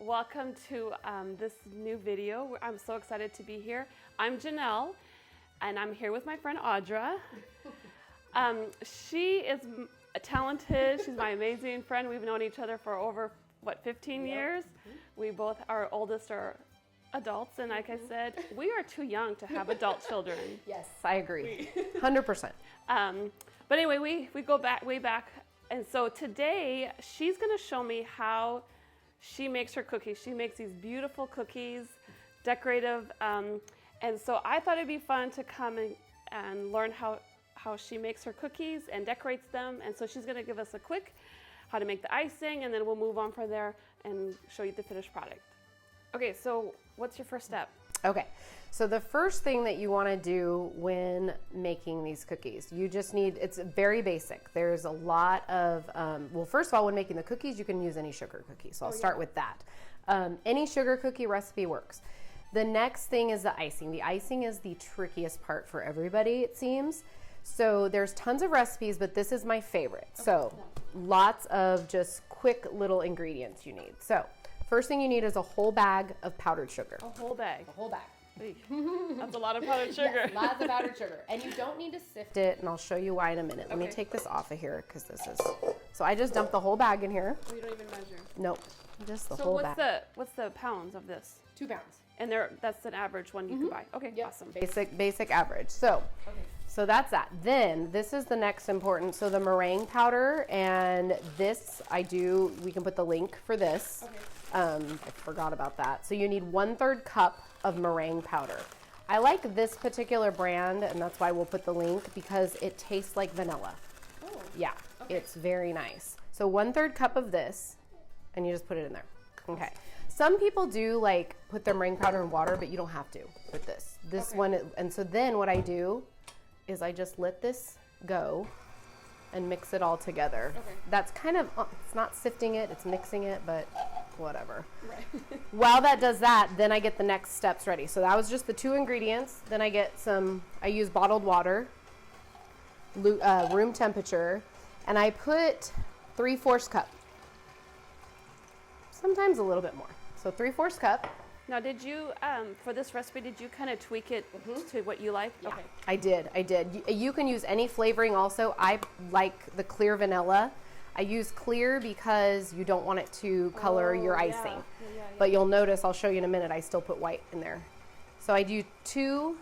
welcome to this new video. I'm so excited to be here. I'm Janelle, and I'm here with my friend Audra. She is talented. She's my amazing friend. We've known each other for over, 15 years? We both, our oldest are adults, and like I said, we are too young to have adult children. Yes, I agree, 100%. But anyway, we go back, way back. And so today, she's gonna show me how she makes her cookies. She makes these beautiful cookies, decorative. And so I thought it'd be fun to come and learn how she makes her cookies and decorates them. And so she's gonna give us a quick how to make the icing, and then we'll move on from there and show you the finished product. Okay, so what's your first step? Okay, so the first thing that you want to do when making these cookies, you just need, it's very basic. There's a lot of, well, first of all, when making the cookies, you can use any sugar cookie. So I'll start with that. Any sugar cookie recipe works. The next thing is the icing. The icing is the trickiest part for everybody, it seems. So there's tons of recipes, but this is my favorite. So lots of just quick little ingredients you need. So first thing you need is a whole bag of powdered sugar. A whole bag? A whole bag. That's a lot of powdered sugar. Yes, lots of powdered sugar. And you don't need to sift it, and I'll show you why in a minute. Let me take this off of here, because this is, so I just dumped the whole bag in here. Oh, you don't even measure? Nope, just the whole bag. So what's the pounds of this? 2 pounds. And that's an average one you can buy. Okay, awesome. Basic average. So, so that's that. Then this is the next important. So the meringue powder, and this we can put the link for this. Okay. I forgot about that. So you need 1/3 cup of meringue powder. I like this particular brand, and that's why we'll put the link, because it tastes like vanilla. Oh. Yeah, it's very nice. So 1/3 cup of this, and you just put it in there. Okay. Some people do like put their meringue powder in water, but you don't have to with this. This one, and so then what I do is I just let this go and mix it all together. Okay. That's kind of, it's not sifting it, it's mixing it, but whatever. Right. While that does that, then I get the next steps ready. So that was just the 2 ingredients. Then I get I use bottled water, room temperature, and I put 3/4 cup. Sometimes a little bit more. So 3/4 cup. Now, did you, for this recipe, did you kind of tweak it to what you like? Yeah, Okay. I did. You can use any flavoring also. I like the clear vanilla. I use clear because you don't want it to color your icing. Yeah. But you'll notice, I'll show you in a minute, I still put white in there. So I do 2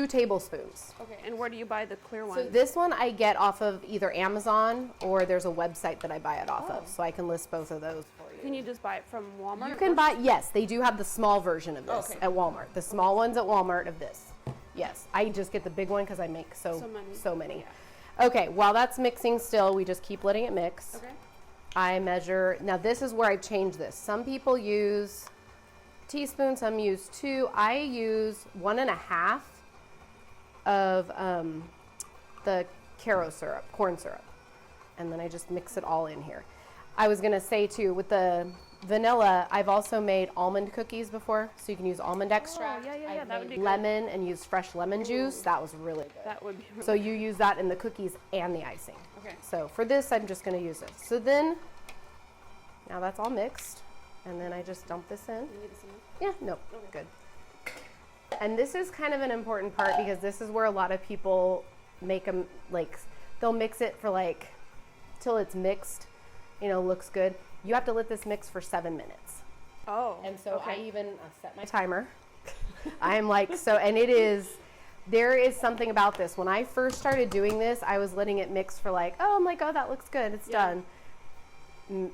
tablespoons. Okay, and where do you buy the clear one? So this one I get off of either Amazon, or there's a website that I buy it off of. So I can list both of those for you. Can you just buy it from Walmart? You can buy, yes, they do have the small version of this Okay. at Walmart. The small ones at Walmart of this. Yes, I just get the big one because I make so many. Yeah. Okay, while that's mixing still, we just keep letting it mix. Okay. I measure, now this is where I change this. Some people use teaspoons, some use 2. I use 1.5 of the corn syrup. And then I just mix it all in here. I was gonna say too, with the vanilla, I've also made almond cookies before, so you can use almond extract. Yeah, I've that would be made lemon and use fresh lemon juice. That was really good. That would be really So you use that in the cookies and the icing. Okay. So for this, I'm just gonna use this. So then, now that's all mixed, and then I just dump this in. You need this in? Yeah, no, good. And this is kind of an important part, because this is where a lot of people make them, like, they'll mix it for like, till it's mixed, looks good. You have to let this mix for 7 minutes. Oh. And so I set my timer. I'm like, and there is something about this. When I first started doing this, I was letting it mix for like, oh, I'm like, oh, that looks good, it's done.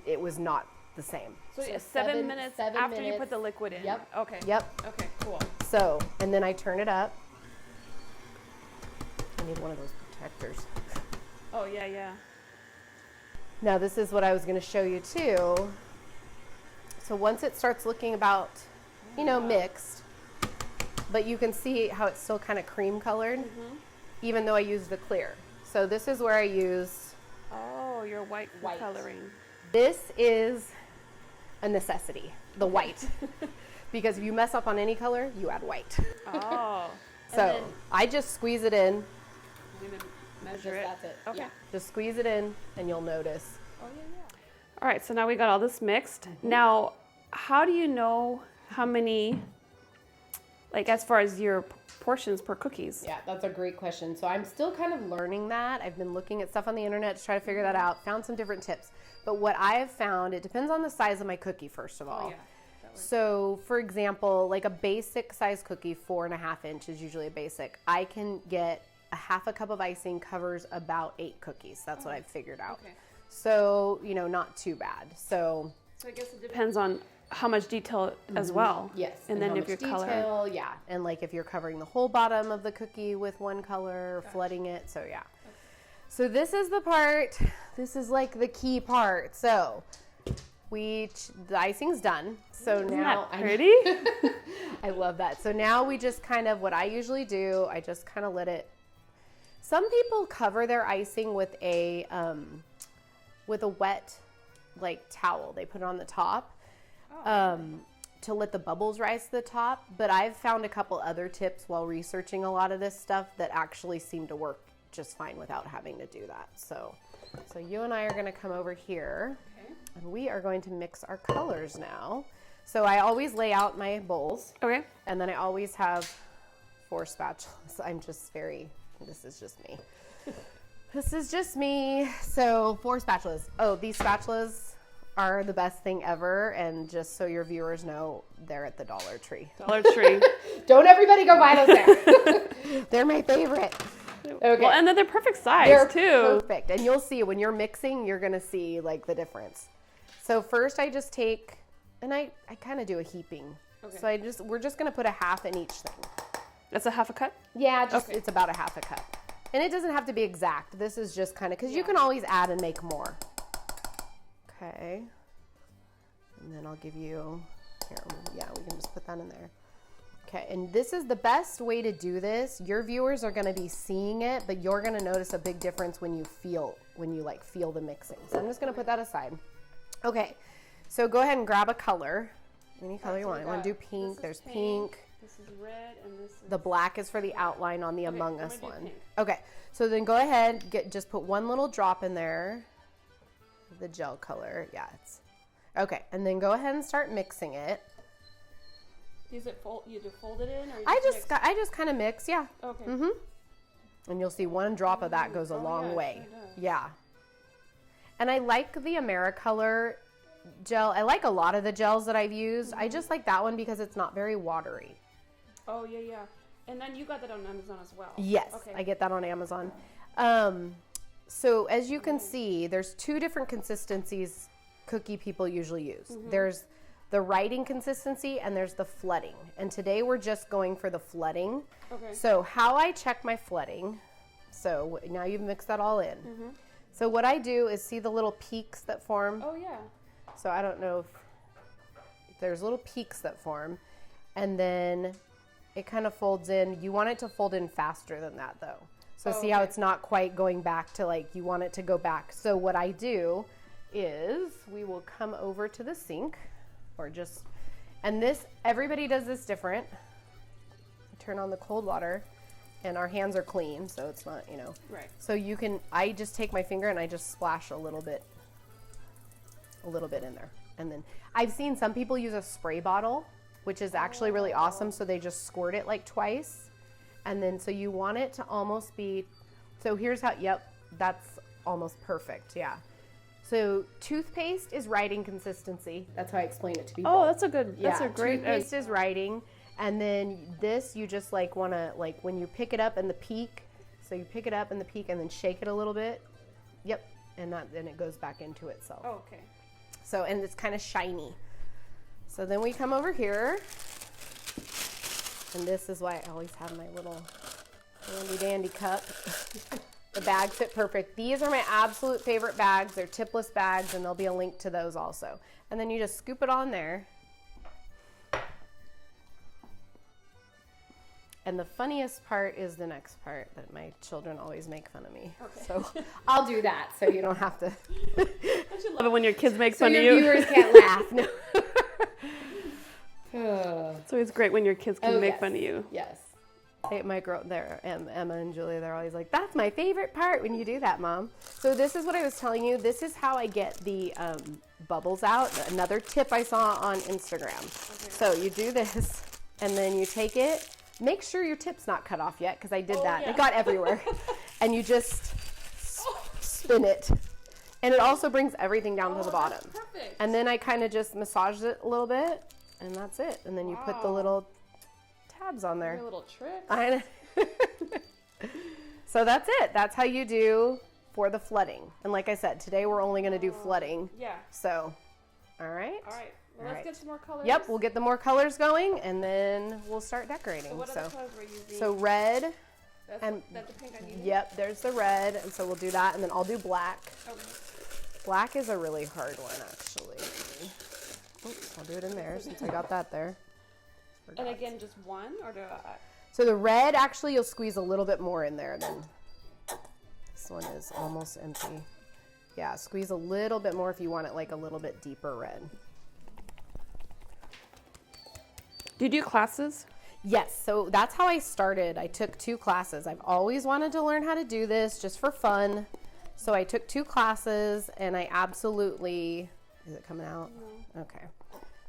It was not the same. So 7 minutes after you put the liquid in? Yep. Okay. Yep. Okay, cool. So, and then I turn it up. I need one of those protectors. Oh, yeah. Now this is what I was going to show you too. So once it starts looking about, mixed, but you can see how it's still kind of cream colored, even though I used the clear. So this is where I use your white coloring. This is a necessity, the white. Because if you mess up on any color, you add white. Oh. So I just squeeze it in. Measure it. That's it. Okay. Yeah. Just squeeze it in and you'll notice. Oh, yeah. All right, so now we got all this mixed. Now, how do you know how many, like as far as your portions per cookies? Yeah, that's a great question. So I'm still kind of learning that. I've been looking at stuff on the internet to try to figure that out, found some different tips. But what I have found, it depends on the size of my cookie, first of all. Oh, yeah. So for example, like a basic size cookie, 4.5 inch is usually a basic. I can get a half a cup of icing covers about 8 cookies. That's what I've figured out. Okay. So, you know, not too bad. So I guess it depends on how much detail as well. yes. And then how if much your color. detail, yeah. And like if you're covering the whole bottom of the cookie with one color, or flooding it. So yeah. So this is the part, this is like the key part. So the icing's done. So Isn't now that pretty? I love that. So now we just kind of, what I usually do, I just kind of let it, some people cover their icing with a wet like towel. They put it on the top to let the bubbles rise to the top. But I've found a couple other tips while researching a lot of this stuff that actually seem to work just fine without having to do that. So you and I are going to come over here and we are going to mix our colors now. So I always lay out my bowls. Okay. And then I always have 4 spatulas. This is just me. This is just me. So 4 spatulas. Oh, these spatulas are the best thing ever. And just so your viewers know, they're at the Dollar Tree. Dollar Tree. Don't everybody go buy those there. They're my favorite. Okay. Well, and then they're perfect size They're too. perfect. And you'll see when you're mixing, you're going to see like the difference. So first I just take, and I kind of do a heaping. Okay. So we're just going to put a half in each thing. That's a half a cup? Yeah, Okay. It's about a half a cup. And it doesn't have to be exact. This is just kind of, because you can always add and make more. Okay. And then I'll give you, here, yeah, we can just put that in there. Okay, and this is the best way to do this. Your viewers are going to be seeing it, but you're going to notice a big difference when you feel the mixing. So I'm just going to put that aside. Okay, so go ahead and grab a color. Any color you want. I want to do pink. There's pink. This is red, and this is... The black is for the outline on the Among Us I'm gonna do one. pink. Okay, so then go ahead, just put one little drop in there. The gel color, yeah. Okay, and then go ahead and start mixing it. Is it you just fold it in, or you I just kind of mix, yeah. Okay. And you'll see one drop of that goes a long way. Yeah. And I like the AmeriColor gel. I like a lot of the gels that I've used. I just like that one because it's not very watery. Oh, yeah, yeah. And then you got that on Amazon as well. Yes, Okay. I get that on Amazon. So as you can see, there's 2 different consistencies cookie people usually use. There's the writing consistency and there's the flooding. And today we're just going for the flooding. Okay. So how I check my flooding, so now you've mixed that all in. So what I do is see the little peaks that form. Oh, yeah. So I don't know if there's little peaks that form, and then it kind of folds in. You want it to fold in faster than that though. So see how it's not quite going back to like, you want it to go back. So what I do is we will come over to the sink and this, everybody does this different. Turn on the cold water and our hands are clean. So it's not, Right. So I just take my finger and I just splash a little bit in there. And then I've seen some people use a spray bottle, which is actually really awesome. So they just squirt it like twice. And then, so you want it to almost be, so here's how, yep, that's almost perfect. Yeah. So toothpaste is writing consistency. That's how I explain it to people. Oh, that's a great. Toothpaste is writing. And then this, you just like want to, like when you pick it up in the peak, so you pick it up in the peak and then shake it a little bit. Yep. And then it goes back into itself. Oh, okay. So, and it's kind of shiny. So then we come over here. And this is why I always have my little handy dandy cup. The bags fit perfect. These are my absolute favorite bags. They're tipless bags, and there'll be a link to those also. And then you just scoop it on there. And the funniest part is the next part that my children always make fun of me. Okay. So I'll do that so you don't have to. Don't you love it when your kids make fun of your you? viewers can't laugh. No. It's always great when your kids can make fun of you. Yes. My girl there, Emma and Julia, they're always like, that's my favorite part when you do that, Mom. So this is what I was telling you. This is how I get the bubbles out. Another tip I saw on Instagram. Okay. So you do this, and then you take it. Make sure your tip's not cut off yet, because I did that. Yeah. It got everywhere. And you just spin it. And it also brings everything down to the bottom. Perfect. And then I kind of just massage it a little bit, and that's it. And then you put the little tabs on there. Your little trick. I know. So that's it. That's how you do for the flooding. And like I said, today we're only going to do flooding. Yeah. So, all right. All right. Well, let's get some more colors. Yep, we'll get the more colors going, and then we'll start decorating. So what other colors we're using? So red. That's the pink I needed? Yep, there's the red, and so we'll do that, and then I'll do black. Okay. Black is a really hard one, actually. Oops, I'll do it in there since I got that there. And again, just one, or do I? So the red, actually, you'll squeeze a little bit more in there than this one is almost empty. Yeah, squeeze a little bit more if you want it like a little bit deeper red. Do you do classes? Yes, so that's how I started. I took 2 classes. I've always wanted to learn how to do this just for fun. So I took 2 classes, and I absolutely, is it coming out? No. Okay.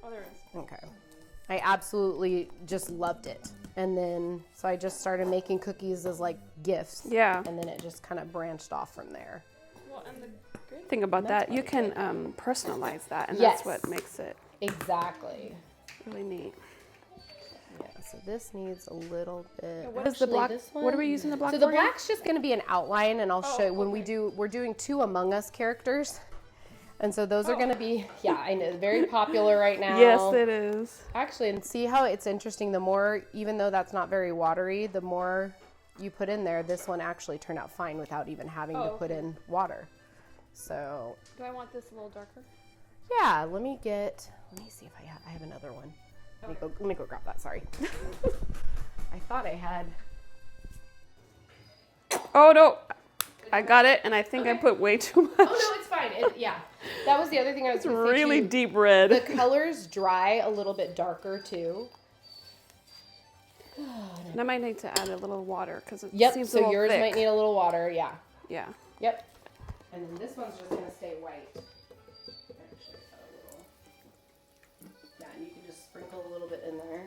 Oh, there it is. Okay. I absolutely just loved it. And then, so I just started making cookies as like gifts. Yeah. And then it just kind of branched off from there. Well, and the great thing about that, you can personalize that, and Yes. that's what makes it Exactly. really neat. Yeah, so this needs a little bit. What is the black? What are we using the black So the for? black's just going to be an outline, and I'll show you when we're doing 2 Among Us characters. And so those are going to be, yeah, I know, very popular right now. Yes, it is. Actually, and see how it's interesting, the more, even though that's not very watery, the more you put in there, this one actually turned out fine without even having to put in water. So. Do I want this a little darker? Yeah, let me see if I have another one. Let me go grab that, sorry. I thought I had. Oh, no. I got it, and I think I put way too much. Oh, no, it's fine. Yeah. That was the other thing I was going to say. Really deep red. The colors dry a little bit darker, too. And I might need to add a little water, because it seems so a little yours thick. might need a little water, yeah. Yeah. Yep. And then this one's just going to stay white. Actually, a little. Yeah, and you can just sprinkle a little bit in there.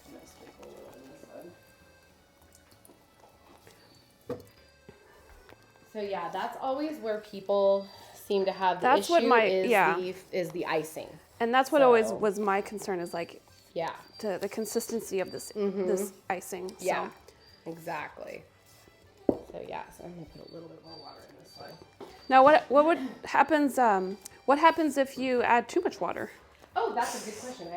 I'm going to sprinkle a little in this one. So yeah, that's always where people seem to have the issue is the icing. And that's what always was my concern, is like yeah, to the consistency of this this icing. So. Yeah, exactly. So yeah, so I'm gonna put a little bit more water in this one. Now what happens? What happens if you add too much water? Oh, that's a good question.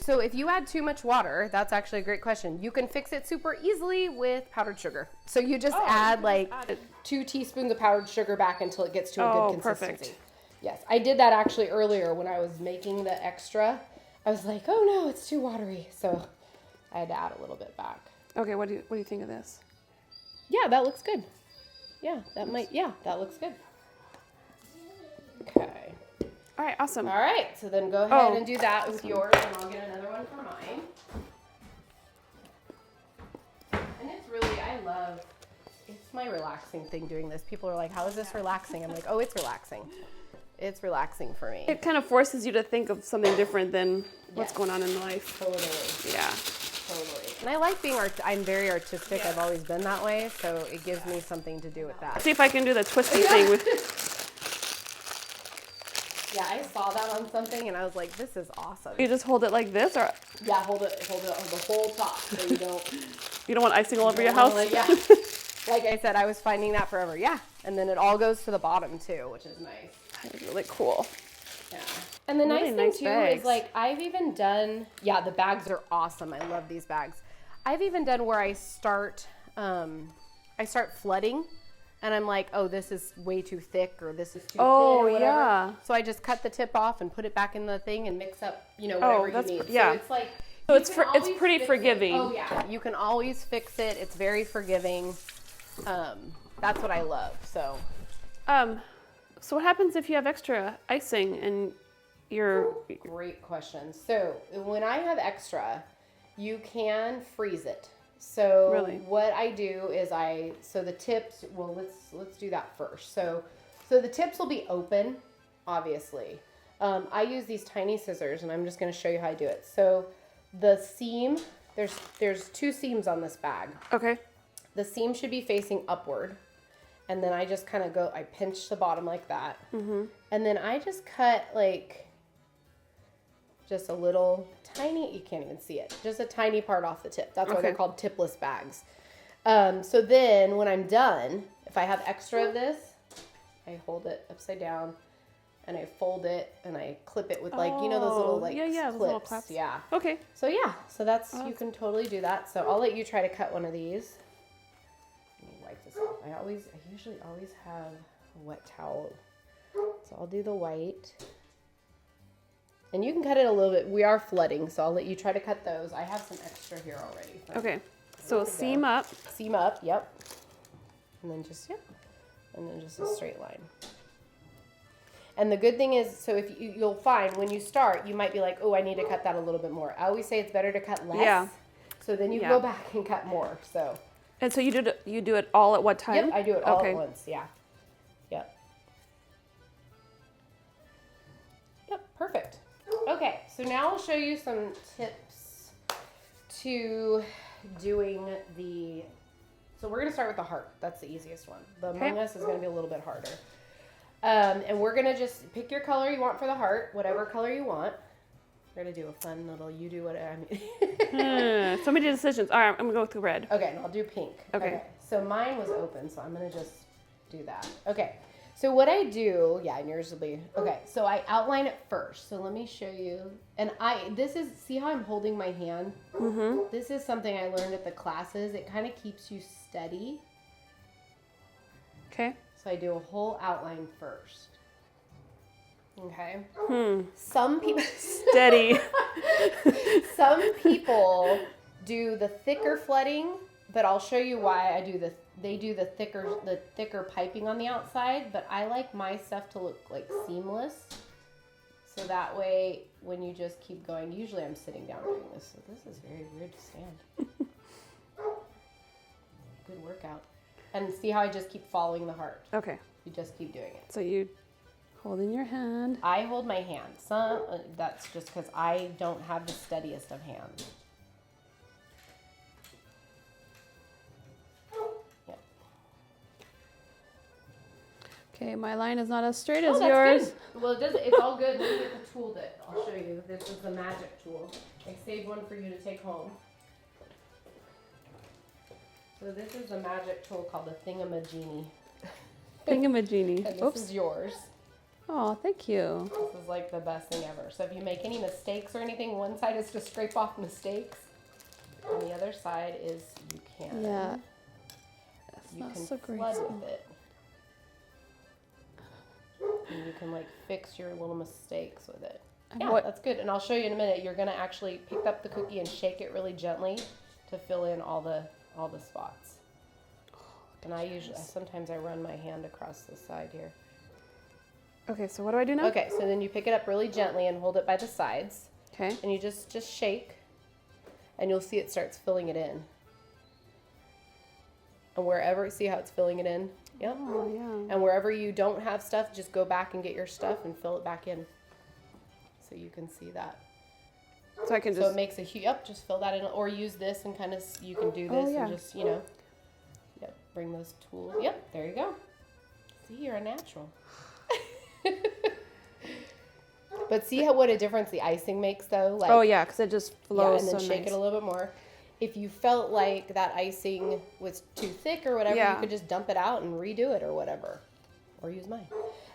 So if you add too much water, that's actually a great question. You can fix it super easily with powdered sugar. So you just add like 2 teaspoons of powdered sugar back until it gets to a good consistency. Perfect. Yes, I did that actually earlier when I was making the extra. I was like, oh no, it's too watery. So I had to add a little bit back. Okay, what do you think of this? Yeah, that looks good. Yeah, that looks good. Okay. All right, awesome. All right, so then go ahead and do that with yours, and I'll get another one for mine. And it's my relaxing thing doing this. People are like, how is this relaxing? I'm like, oh, it's relaxing. It's relaxing for me. It kind of forces you to think of something different than what's going on in life. Totally. Yeah. Totally. And I like being I'm very artistic. I've always been that way, so it gives me something to do with that. Let's see if I can do the twisty thing with. Yeah, I saw that on something, and I was like, this is awesome. You just hold it like this, or? Yeah, hold it on the whole top, so you don't. You don't want icing all over your house? Yeah. Like I said, I was finding that forever. Yeah, and then it all goes to the bottom too, which is nice. That is really cool. Yeah. And the really nice thing too bags. is like I've even done. Yeah, the bags are awesome. I love these bags. I've even done where I start flooding. And I'm like, oh, this is way too thick, or this is too thin, or whatever. Yeah. So I just cut the tip off and put it back in the thing and mix up, whatever you need. Yeah. So it's like, so it's pretty forgiving. Oh yeah, you can always fix it. It's very forgiving. That's what I love. So. So what happens if you have extra icing and you're? Great question. So when I have extra, You can freeze it. So Really? what I do is so the tips, well, let's do that first. So the tips will be open, obviously. I use these tiny scissors, and I'm just going to show you how I do it. So the seam, there's 2 seams on this bag. Okay. The seam should be facing upward. And then I just kind of I pinch the bottom like that. Mm-hmm. And then I just cut like just a little tiny, you can't even see it, just a tiny part off the tip. That's why they're called tipless bags. So then when I'm done, if I have extra of this, I hold it upside down and I fold it and I clip it with like, those little like those little clips. Yeah. Okay. So yeah, so that's, you can totally do that. So I'll let you try to cut one of these. Let me wipe this off. I usually always have a wet towel. So I'll do the white. And you can cut it a little bit. We are flooding, so I'll let you try to cut those. I have some extra here already. Okay. So seam up. Seam up, yep. And then just, and then just a straight line. And the good thing is, so if you'll find when you start, you might be like, oh, I need to cut that a little bit more. I always say it's better to cut less. Yeah. So then you go back and cut more. So. And so you do it all at what time? Yep, I do it all at once. Yeah. Yep. Yep, perfect. Okay, so now I'll show you some tips to doing so we're going to start with the heart. That's the easiest one. The Among Us is going to be a little bit harder. And we're going to just pick your color you want for the heart, whatever color you want. We're going to do a fun little, you do whatever. So many decisions. All right, I'm going to go with the red. Okay, and I'll do pink. Okay. So mine was open, so I'm going to just do that. Okay. So what I do, and yours will be, okay, so I outline it first. So let me show you. And see how I'm holding my hand? Mm-hmm. This is something I learned at the classes. It kind of keeps you steady. Okay. So I do a whole outline first. Okay. Some people steady. Some people do the thicker flooding, but I'll show you why they do the thicker piping on the outside, but I like my stuff to look like seamless. So that way when you just keep going, usually I'm sitting down doing this. So this is very weird to stand. Good workout. And see how I just keep following the heart. Okay. You just keep doing it. So you hold in your hand. I hold my hand. That's just because I don't have the steadiest of hands. Yep. Okay, my line is not as straight as that's yours. Good. Well, it's all good. Look at the tool that I'll show you. This is the magic tool. I saved one for you to take home. So this is a magic tool called the Thingamajiggy. Thingamajiggy. And this is yours. Oh, thank you. This is like the best thing ever. So if you make any mistakes or anything, one side is to scrape off mistakes, and the other side is you can. Yeah. That's you not can so flood graceful. with it. And you can like fix your little mistakes with it. That's good. And I'll show you in a minute. You're gonna actually pick up the cookie and shake it really gently to fill in all the spots. And sometimes I run my hand across the side here. Okay, so what do I do now? Okay, so then you pick it up really gently and hold it by the sides. Okay. And you just shake, and you'll see it starts filling it in. And see how it's filling it in? Yep. Oh, yeah. And wherever you don't have stuff, just go back and get your stuff and fill it back in. So you can see that. So I can So it makes just fill that in, or use this and kind of, you can do this and just, bring those tools. Yep, there you go. See, you're a natural. But see what a difference the icing makes, though? Like, because it just flows. and then shake it a little bit more. If you felt like that icing was too thick or whatever, you could just dump it out and redo it or whatever. Or use mine.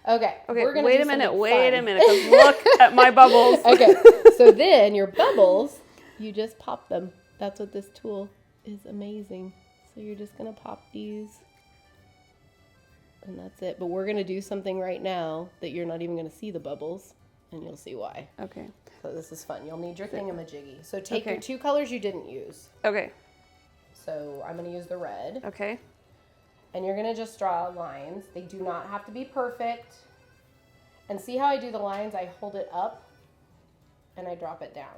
Okay. We're gonna wait a minute, 'cause look at my bubbles. Okay. So then your bubbles, you just pop them. That's what this tool is amazing. So you're just going to pop these. And that's it. But we're going to do something right now that you're not even going to see the bubbles. And you'll see why. Okay. So this is fun. You'll need your thingamajiggy. So take your 2 colors you didn't use. Okay. So I'm going to use the red. Okay. And you're going to just draw lines. They do not have to be perfect. And see how I do the lines? I hold it up and I drop it down.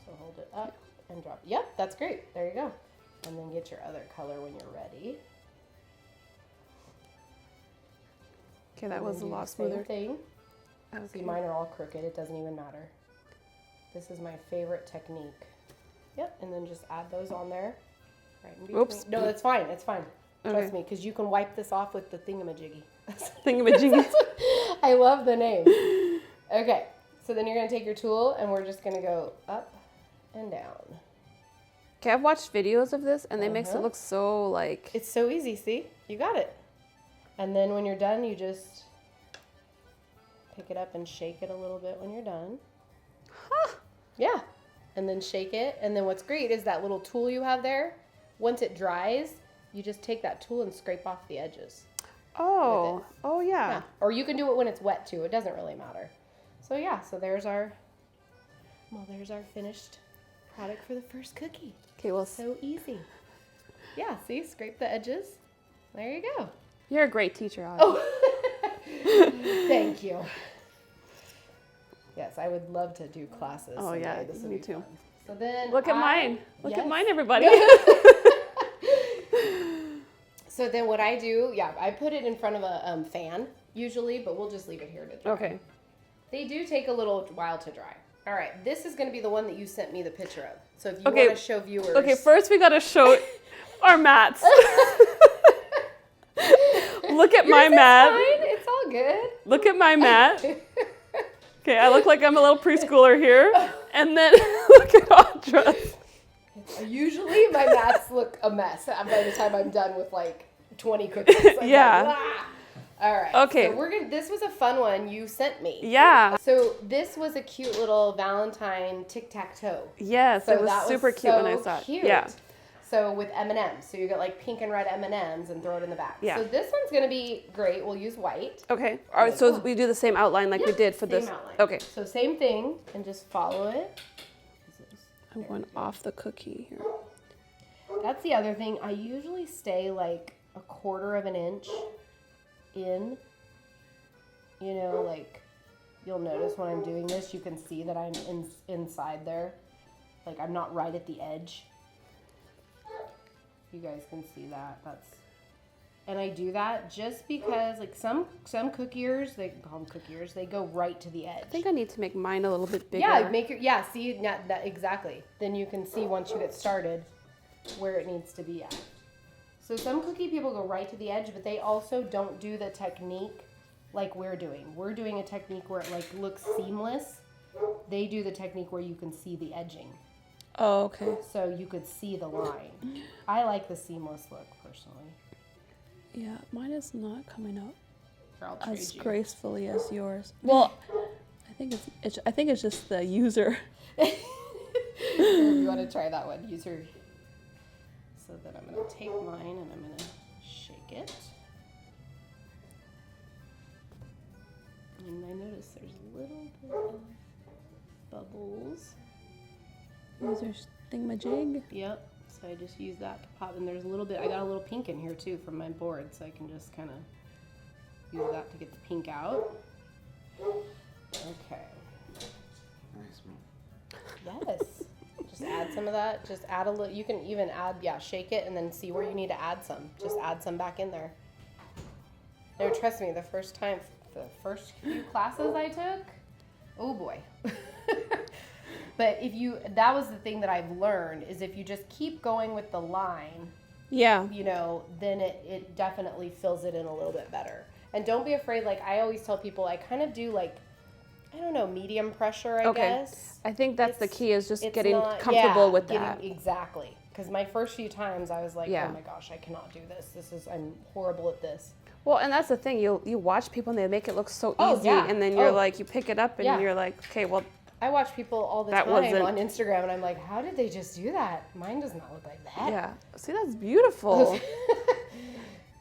So hold it up and drop. Yep, that's great. There you go. And then get your other color when you're ready. Okay, that was a lot Same smoother. thing. Okay. See, mine are all crooked. It doesn't even matter. This is my favorite technique. Yep, and then just add those on there. Right in between. Oops. No, it's fine. It's fine. Trust Okay. me, because you can wipe this off with the thingamajiggy. Thingamajiggy. I love the name. Okay, so then you're going to take your tool and we're just going to go up and down. Okay, I've watched videos of this and they makes it look so like... It's so easy, see? You got it. And then when you're done, you just pick it up and shake it a little bit when you're done. Huh. Yeah. And then shake it. And then what's great is that little tool you have there, once it dries, you just take that tool and scrape off the edges. Oh. Oh, yeah. Yeah. Or you can do it when it's wet too. It doesn't really matter. So yeah, so there's our finished product for the first cookie. Okay, well, So easy. Yeah, see, scrape the edges. There you go. you're a great teacher, Audra. Oh, thank you. Yes, I would love to do classes. Oh, someday. yeah, This would me be too. fun. So then Look at mine. Look Yes. at mine, everybody. So then what I do, I put it in front of a fan usually, but we'll just leave it here to dry. Okay. They do take a little while to dry. All right, this is going to be the one that you sent me the picture of. So if you Okay. want to show viewers. Okay, first we got to show our mats. Look at my Yours is mat. fine. It's all good. Look at my mat. Okay, I look like I'm a little preschooler here. And then look at Audra's. Usually my mats look a mess by the time I'm done with like 20 cookies. I'm Yeah. like, "Ah." All right. Okay. So this was a fun one you sent me. Yeah. So this was a cute little Valentine tic-tac-toe. Yes, So it was that super cute when I so saw it. cute. Yeah. So with M&Ms. So you get like pink and red M&Ms and throw it in the back. Yeah. So this one's going to be great. We'll use white. Okay. All right, so we do the same outline like we Yeah, did for same this. outline. Okay. So same thing and just follow it. I'm going off the cookie here. That's the other thing. I usually stay like a 1/4 of an inch in. You know, like you'll notice when I'm doing this, you can see that I'm inside there. Like I'm not right at the edge. You guys can see that. And I do that just because like some cookiers, they call them cookiers, they go right to the edge. I think I need to make mine a little bit bigger. Yeah, see, that exactly. Then you can see once you get started where it needs to be at. So some cookie people go right to the edge, but they also don't do the technique like we're doing. We're doing a technique where it like looks seamless. They do the technique where you can see the edging. Oh, okay. So you could see the line. I like the seamless look personally. Yeah, mine is not coming up Or I'll trade as you. gracefully as yours. Well, I think it's just the user. Here, you want to try that one? Use your. So then I'm going to take mine and I'm going to shake it. And I notice there's a little bit of bubbles. User thingamajig. Yep. So I just use that to pop. And there's a little bit. I got a little pink in here too from my board, so I can just kind of use that to get the pink out. Okay. Yes. Just add some of that. Just add a little. You can even add, shake it and then see where you need to add some. Just add some back in there. No, trust me, the first few classes I took, oh boy. But that was the thing that I've learned is if you just keep going with the line, Yeah. then it definitely fills it in a little bit better. And don't be afraid. Like I always tell people, I kind of do like, I don't know, medium pressure, I guess. I think that's the key is just It's getting not- comfortable with that. Exactly. Because my first few times I was like, Yeah. oh my gosh, I cannot do this. I'm horrible at this. Well, and that's the thing. You watch people and they make it look so Oh, easy, yeah. and then you're Oh. like, you pick it up and Yeah. you're like, okay, well, I watch people all the That time wasn't- on Instagram and I'm like, how did they just do that? Mine does not look like that. yeah. See, that's beautiful.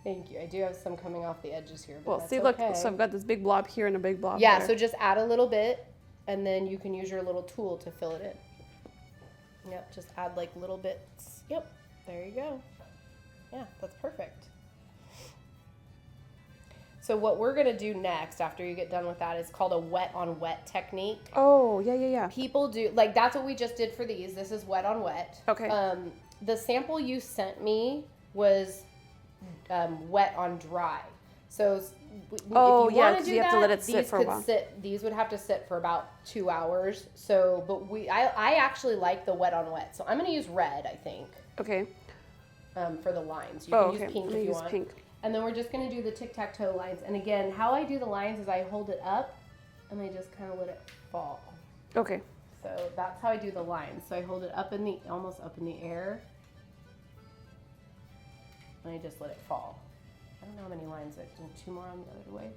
Thank you. I do have some coming off the edges here. But Well, that's see, look. okay. So I've got this big blob here and a big blob Yeah, there. so just add a little bit and then you can use your little tool to fill it in. Yep, just add like little bits. Yep, there you go. Yeah, that's perfect. So what we're going to do next after you get done with that is called a wet on wet technique. Oh, yeah. People do, like that's what we just did for these. This is wet on wet. Okay. The sample you sent me was wet on dry. So if you want to do you have that, to let it sit for a while. These would have to sit for about 2 hours. So, but I actually like the wet on wet. So I'm going to use red, I think. Okay. For the lines. You can use pink if you want. Pink. And then we're just going to do the tic-tac-toe lines. And again, how I do the lines is I hold it up and I just kind of let it fall. Okay. So that's how I do the lines. So I hold it up almost up in the air. And I just let it fall. I don't know how many lines. I've done 2 more on the other way.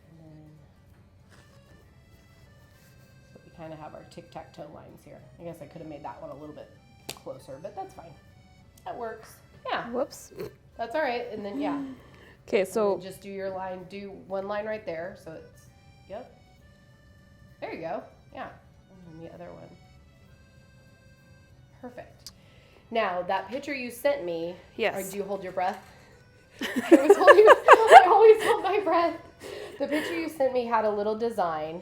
And then, so we kind of have our tic-tac-toe lines here. I guess I could have made that one a little bit closer, but that's fine. That works. Yeah. Whoops. That's all right. And then, yeah. Okay, so just do your line. Do one line right there. So it's, yep. There you go. Yeah. And then the other one. Perfect. Now, that picture you sent me. Yes. Or do you hold your breath? I always hold my breath. The picture you sent me had a little design.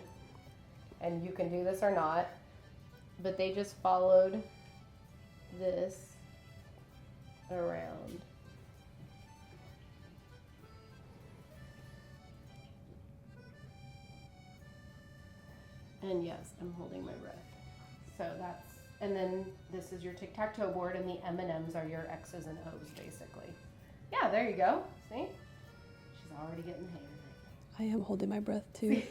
And you can do this or not. But they just followed this around. And yes, I'm holding my breath. So that's, and then this is your tic-tac-toe board, and the M&Ms are your X's and O's, basically. Yeah, there you go. See? She's already getting the hang of it. I am holding my breath too.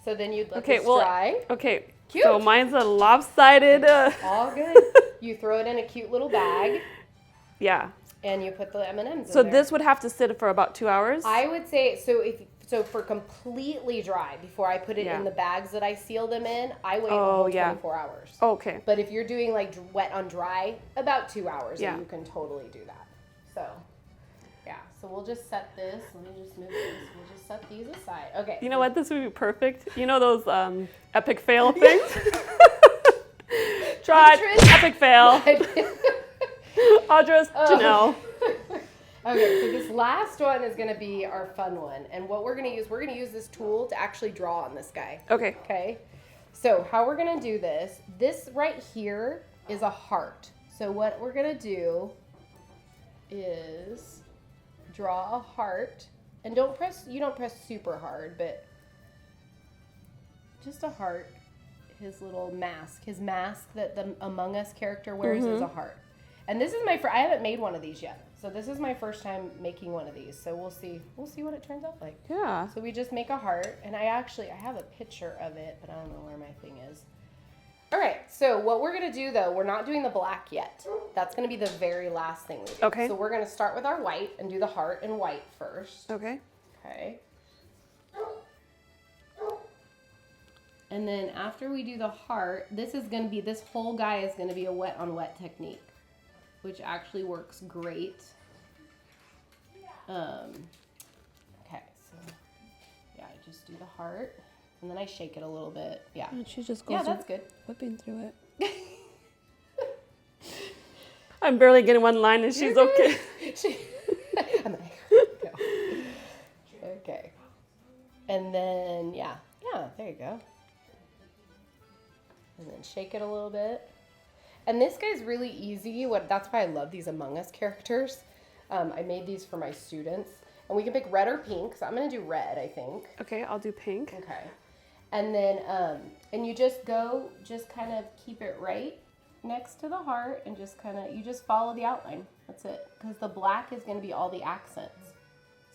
So then you'd let this dry. Okay. Cute. So mine's a lopsided. All good. You throw it in a cute little bag. Yeah. And you put the M&Ms in So there. this would have to sit for about 2 hours? I would say, so for completely dry, before I put it in the bags that I seal them in, I wait a whole 24 hours. Okay. But if you're doing like wet on dry, about 2 hours, Yeah. and you can totally do that. So, yeah. So we'll just set this. Let me just move this. We'll just set these aside. Okay. You know what? This would be perfect. You know those epic fail things? Tried. Epic fail. Audra's to know. Okay, so this last one is going to be our fun one. And what we're going to use this tool to actually draw on this guy. Okay. Okay. So how we're going to do this right here is a heart. So what we're going to do is draw a heart. And you don't press super hard, but just a heart. His little mask, his mask that the Among Us character wears is a heart. And this is I haven't made one of these yet. So this is my first time making one of these. So we'll see what it turns out like. Yeah. So we just make a heart, and I have a picture of it, but I don't know where my thing is. All right, so what we're gonna do though, we're not doing the black yet. That's gonna be the very last thing we do. Okay. So we're gonna start with our white and do the heart in white first. Okay. Okay. And then after we do the heart, this whole guy is gonna be a wet on wet technique, which actually works great. Okay, so yeah, I just do the heart, and then I shake it a little bit. Yeah. And she just goes. Yeah, that's good. Whipping through it. I'm barely getting one line, and she's okay. I'm like, go. Okay. And then yeah, there you go. And then shake it a little bit. And this guy's really easy. That's why I love these Among Us characters. I made these for my students. And we can pick red or pink. So I'm going to do red, I think. Okay, I'll do pink. Okay. And then, and you just kind of keep it right next to the heart and you just follow the outline. That's it. Because the black is going to be all the accents.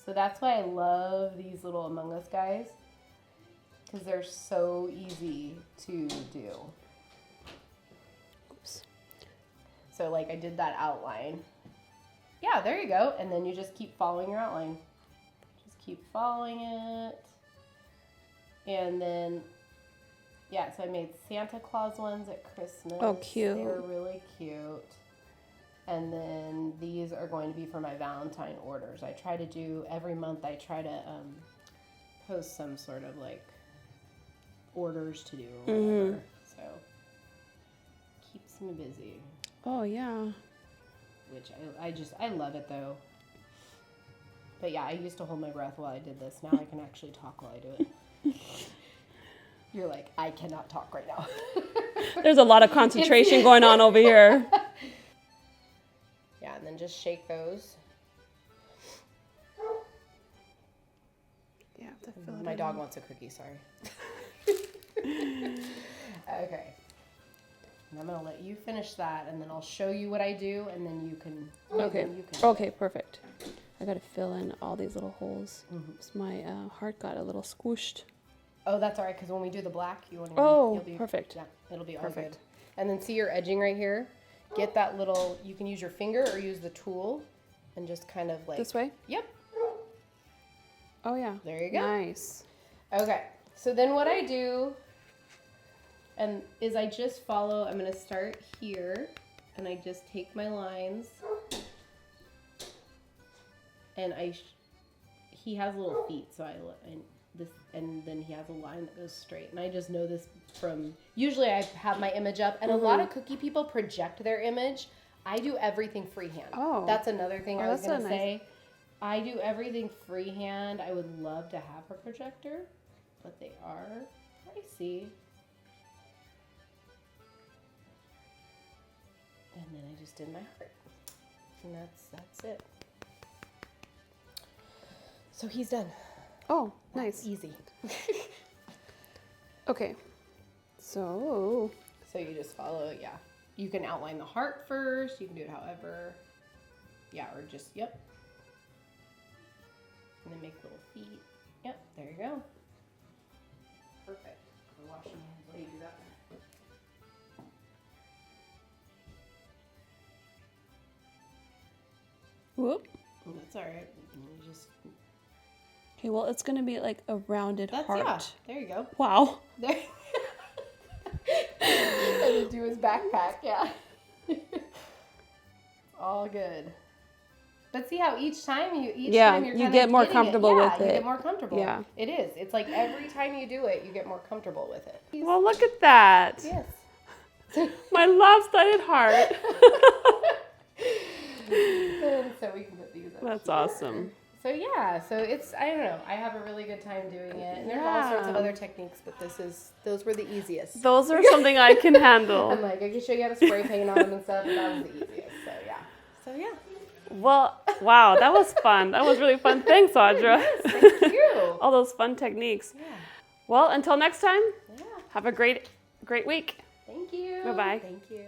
So that's why I love these little Among Us guys. Because they're so easy to do. Oops. So like I did that outline. Yeah, there you go. And then you just keep following your outline. Just keep following it. And then, yeah, so I made Santa Claus ones at Christmas. Oh, cute. They were really cute. And then these are going to be for my Valentine orders. I try to do, every month I try to post some sort of like orders to do or whatever. So keeps me busy. Oh, yeah. Which I love it though. But yeah, I used to hold my breath while I did this. Now I can actually talk while I do it. You're like, I cannot talk right now. There's a lot of concentration going on over here. Yeah, and then just shake those. Yeah, have to fill it My in. dog wants a cookie, sorry. Okay. And I'm going to let you finish that, and then I'll show you what I do, and then you can... Okay. then you can Okay, perfect. I got to fill in all these little holes. So my heart got a little squished. Oh, that's all right, because when we do the black, you'll be... Perfect. Yeah, it'll be all Perfect. good. And then see your edging right here? Get that little... You can use your finger or use the tool, and just kind of like... This way? Yep. Oh, yeah. There you go. Nice. Okay, so then what I do is I just follow, I'm going to start here, and I just take my lines, and he has little feet, so and then he has a line that goes straight, and I just know this from, usually I have my image up, and a lot of cookie people project their image. I do everything freehand. Oh. That's another thing I was that's going to so nice. say. I do everything freehand. I would love to have a projector, but they are pricey. And then I just did my heart. And that's it. So he's done. Oh, nice. Easy. Okay. So you just follow, yeah. You can outline the heart first. You can do it however. Yeah, or just, yep. And then make little feet. Yep, there you go. Perfect. For washing hands, what do you do that? whoop. That's all right. You just... Okay, well, it's going to be like a rounded heart. Yeah, there you go. Wow. There. And do his backpack, yeah. All good. But see how each time time you're you kinda get more getting comfortable with you it. get more comfortable. Yeah. It is. It's like every time you do it, you get more comfortable with it. Well, look at that. Yes. My lopsided heart. And so we can put these up. That's here. awesome. So yeah, so it's, I don't know, I have a really good time doing it. And there's all sorts of Yeah. other techniques, but those were the easiest. Those are something I can handle. I'm like, I can show you how to spray paint on them and stuff, but that was the easiest. So yeah. Well, wow, that was fun. That was really fun. Thanks, Audra. Yes, thank you. All those fun techniques. Yeah. Well, until next time, Yeah. have a great week. Thank you. Bye-bye. Thank you.